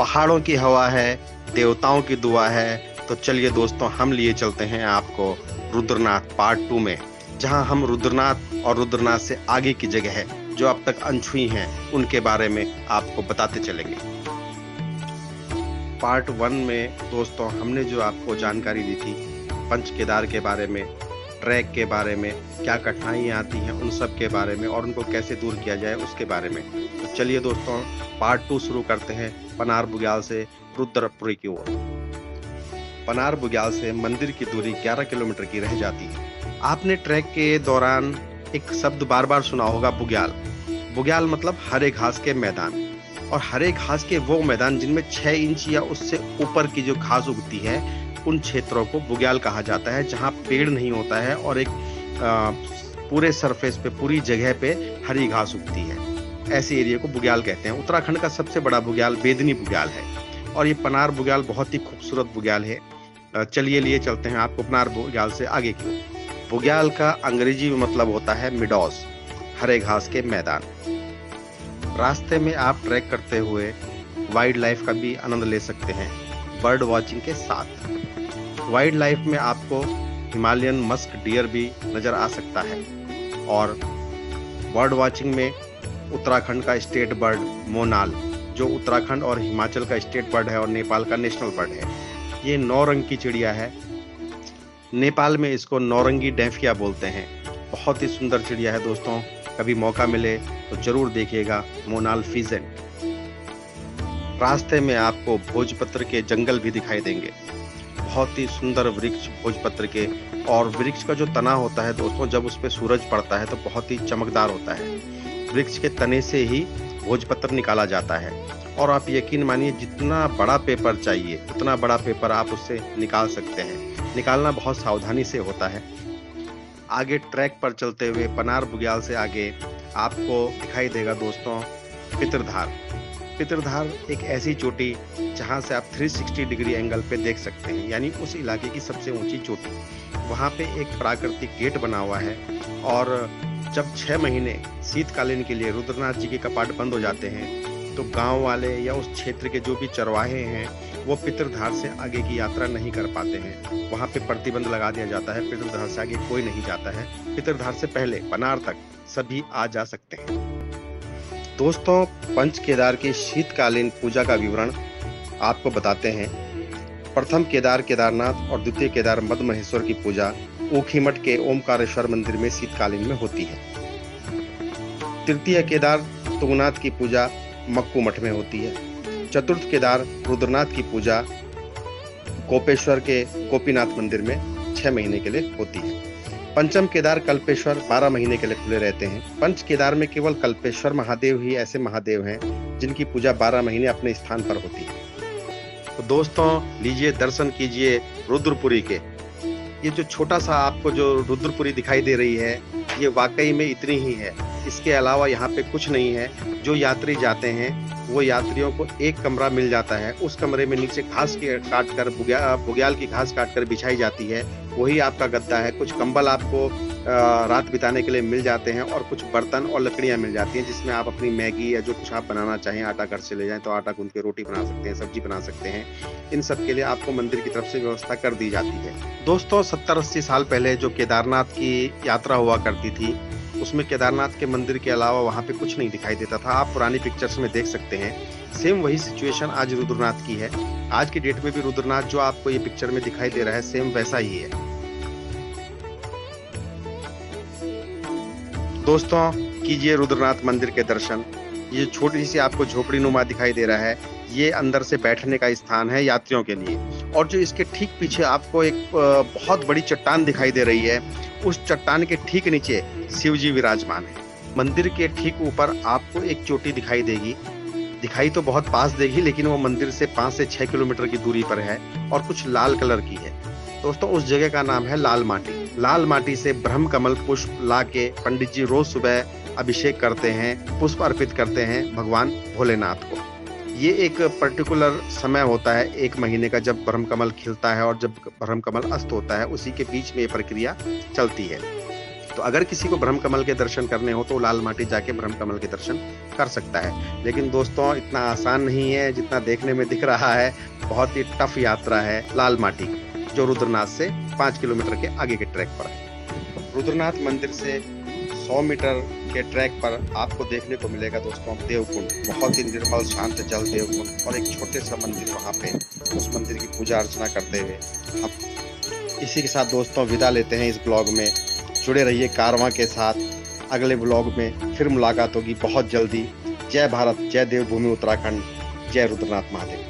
पहाड़ों की हवा है, देवताओं की दुआ है। तो चलिए दोस्तों, हम लिए चलते हैं आपको रुद्रनाथ पार्ट 2 में, जहां हम रुद्रनाथ और रुद्रनाथ से आगे की जगह है जो अब तक अनछुई हैं, उनके बारे में आपको बताते चलेंगे। पार्ट 1 में दोस्तों हमने जो आपको जानकारी दी थी पंच केदार के बारे में, ट्रैक के बारे में, क्या कठिनाइयाँ आती हैं उन सब के बारे में और उनको कैसे दूर किया जाए उसके बारे में। तो चलिए दोस्तों, पार्ट 2 शुरू करते हैं पनार बुग्याल से रुद्रपुरी की ओर। पनार बुग्याल से मंदिर की दूरी 11 किलोमीटर की रह जाती है। आपने ट्रैक के दौरान एक शब्द बार बार सुना होगा, बुग्याल। बुग्याल मतलब हरे घास के मैदान, और हरे घास के वो मैदान जिनमें 6 इंच या उससे ऊपर की जो घास उगती है उन क्षेत्रों को बुग्याल कहा जाता है, जहाँ पेड़ नहीं होता है और एक पूरे सरफेस पे, पूरी जगह पे हरी घास उगती है। ऐसे एरिया को बुग्याल कहते हैं। उत्तराखंड का सबसे बड़ा बुग्याल बेदनी बुग्याल है और ये पनार बुग्याल बहुत ही खूबसूरत बुग्याल है। चलिए लिए चलते हैं आपको पनार बुग्याल से आगे की ओर। बुग्याल का अंग्रेजी में मतलब होता है मिडोज, हरे घास के मैदान। रास्ते में आप ट्रैक करते हुए वाइल्ड लाइफ का भी आनंद ले सकते हैं, बर्ड वॉचिंग के साथ। वाइल्ड लाइफ में आपको हिमालयन मस्क डियर भी नजर आ सकता है, और बर्ड वॉचिंग में उत्तराखंड का स्टेट बर्ड मोनाल, जो उत्तराखंड और हिमाचल का स्टेट बर्ड है और नेपाल का नेशनल बर्ड है। ये 9 रंग की चिड़िया है। नेपाल में इसको नौरंगी डेफिया बोलते हैं। बहुत ही सुंदर चिड़िया है दोस्तों, कभी मौका मिले तो जरूर देखिएगा मोनाल फीजेंट। रास्ते में आपको भोजपत्र के जंगल भी दिखाई देंगे, बहुत ही सुंदर वृक्ष भोजपत्र के। और वृक्ष का जो तना होता है दोस्तों, जब उस पर सूरज पड़ता है तो बहुत ही चमकदार होता है। वृक्ष के तने से ही भोजपत्र निकाला जाता है, और आप यकीन मानिए जितना बड़ा पेपर चाहिए उतना बड़ा पेपर आप उससे निकाल सकते हैं। निकालना बहुत सावधानी से होता है। आगे ट्रैक पर चलते हुए पनार बुग्याल से आगे आपको दिखाई देगा दोस्तों पितरधार। पितरधार एक ऐसी चोटी जहां से आप 360 डिग्री एंगल पे देख सकते हैं, यानी उस इलाके की सबसे ऊंची चोटी। वहां पे एक प्राकृतिक गेट बना हुआ है, और जब 6 महीने शीतकालीन के लिए रुद्रनाथ जी के कपाट बंद हो जाते हैं तो गांव वाले या उस क्षेत्र के जो भी चरवाहे हैं वो पितरधार से आगे की यात्रा नहीं कर पाते हैं। वहां पे प्रतिबंध लगा दिया जाता है, पितरधार से आगे कोई नहीं जाता है। पितरधार से पहले पनार तक सभी आ जा सकते हैं। दोस्तों, पंच केदार की शीतकालीन पूजा का विवरण आपको बताते हैं। प्रथम केदार केदारनाथ और द्वितीय केदार मद महेश्वर की पूजा ऊखीमठ के ओमकारेश्वर मंदिर में शीतकालीन में होती है। तृतीय केदार तुंगनाथ की पूजा मक्कू मठ में होती है। चतुर्थ केदार रुद्रनाथ की पूजा गोपेश्वर के गोपीनाथ मंदिर में 6 महीने के लिए होती है। पंचम केदार कल्पेश्वर 12 महीने के लिए खुले रहते हैं। पंच केदार में केवल कल्पेश्वर महादेव ही ऐसे महादेव हैं जिनकी पूजा 12 महीने अपने स्थान पर होती है। तो दोस्तों, लीजिए दर्शन कीजिए रुद्रपुरी के। ये जो छोटा सा आपको जो रुद्रपुरी दिखाई दे रही है, ये वाकई में इतनी ही है, इसके अलावा यहाँ पे कुछ नहीं है। जो यात्री जाते हैं वो यात्रियों को एक कमरा मिल जाता है, उस कमरे में नीचे घास के काट कर बुग्याल की घास काट कर बिछाई जाती है, वही आपका गद्दा है। कुछ कंबल आपको रात बिताने के लिए मिल जाते हैं, और कुछ बर्तन और लकड़ियां मिल जाती हैं जिसमें आप अपनी मैगी या जो कुछ आप बनाना चाहें, आटा घर से ले जाएं तो आटा गूंथ के रोटी बना सकते हैं, सब्जी बना सकते हैं। इन सब के लिए आपको मंदिर की तरफ से व्यवस्था कर दी जाती है। दोस्तों, 70-80 साल पहले जो केदारनाथ की यात्रा हुआ करती थी उसमें केदारनाथ के मंदिर के अलावा वहां पे कुछ नहीं दिखाई देता था। आप पुरानी पिक्चर्स में देख सकते हैं। सेम वही सिचुएशन आज रुद्रनाथ की है। आज की डेट में भी रुद्रनाथ जो आपको ये पिक्चर में दिखाई दे रहा है सेम वैसा ही है। दोस्तों, कीजिए रुद्रनाथ मंदिर के दर्शन। ये छोटी सी आपको झोपड़ी नुमा दिखाई दे रहा है, ये अंदर से बैठने का स्थान है यात्रियों के लिए। और जो इसके ठीक पीछे आपको एक बहुत बड़ी चट्टान दिखाई दे रही है, उस चट्टान के ठीक नीचे शिव जी विराजमान है। मंदिर के ठीक ऊपर आपको एक चोटी दिखाई देगी। दिखाई तो बहुत पास देगी, लेकिन वो मंदिर से 5 से 6 किलोमीटर की दूरी पर है और कुछ लाल कलर की है। दोस्तों, उस जगह का नाम है लाल माटी। लाल माटी से ब्रह्म कमल पुष्प ला के पंडित जी रोज सुबह अभिषेक करते हैं, पुष्प अर्पित करते हैं भगवान भोलेनाथ को। ये एक पर्टिकुलर समय होता है 1 महीने का, जब ब्रह्म कमल खिलता है और जब ब्रह्म कमल अस्त होता है, उसी के बीच में ये प्रक्रिया चलती है। तो अगर किसी को ब्रह्म कमल के दर्शन करने हो तो लाल माटी जाके ब्रह्म कमल के दर्शन कर सकता है। लेकिन दोस्तों इतना आसान नहीं है जितना देखने में दिख रहा है। बहुत ही टफ यात्रा है लाल माटी, जो रुद्रनाथ से 5 किलोमीटर के आगे के ट्रैक पर है। रुद्रनाथ मंदिर से 100 मीटर के ट्रैक पर आपको देखने को मिलेगा दोस्तों देवकुंड, बहुत ही निर्मल शांत जल देवकुंड, और एक छोटे सा मंदिर वहाँ पे, उस मंदिर की पूजा अर्चना करते हुए अब इसी के साथ दोस्तों विदा लेते हैं इस ब्लॉग में। जुड़े रहिए कारवां के साथ, अगले ब्लॉग में फिर मुलाकात होगी बहुत जल्दी। जय भारत, जय देवभूमि उत्तराखंड, जय रुद्रनाथ महादेव।